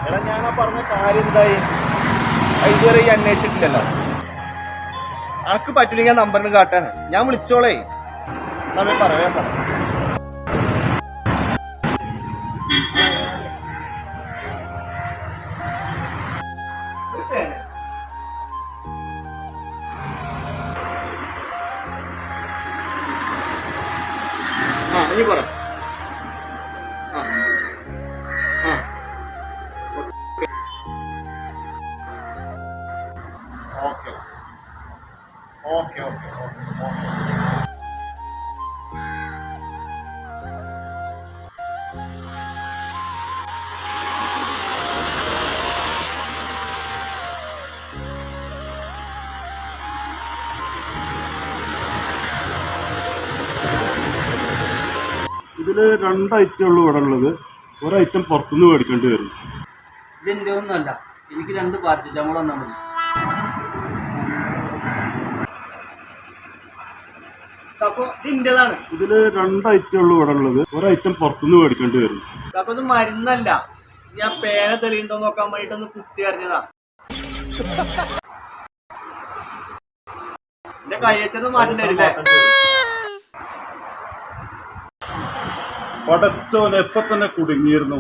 എടാ ഞാൻ ആ പറഞ്ഞ കാര്യം എന്തായി? ഇതുവരെ ഈ അന്വേഷിച്ചിട്ടില്ലല്ലോ. അനക്ക് പറ്റില്ലെങ്കിൽ നമ്പറിന് കാട്ടാണ്, ഞാൻ വിളിച്ചോളേ. പറയാൻ പറ. നീ പറ. ഓക്കെ ഓക്കെ ഓക്കെ ഇതില് 2 ഐറ്റം ഉള്ളു ഇവിടെ ഉള്ളത്. ഒരു ഐറ്റം പുറത്തുനിന്ന് മേടിക്കേണ്ടി വരും. ഇതെന്റെ ഒന്നുമല്ല, എനിക്ക് 2 പാരസെറ്റമോൾ തന്നാൽ മതി. ഇതില് 2 ഐറ്റം ഉള്ളു ഇവിടെ ഉള്ളത്. ഒരു ഐറ്റം പുറത്തുനിന്ന് മേടിക്കേണ്ടി വരും. അപ്പൊ ഇത് മരുന്നല്ല, ഞാൻ പേന തെളിയുണ്ടോ നോക്കാൻ വേണ്ടിട്ടൊന്ന് കുത്തി അറിഞ്ഞതാ. എന്റെ കയ്യച്ചൊന്ന് മാറ്റേണ്ടി വരില്ലേ? പടച്ചോൻ എപ്പോ തന്നെ കുടുങ്ങിയിരുന്നു.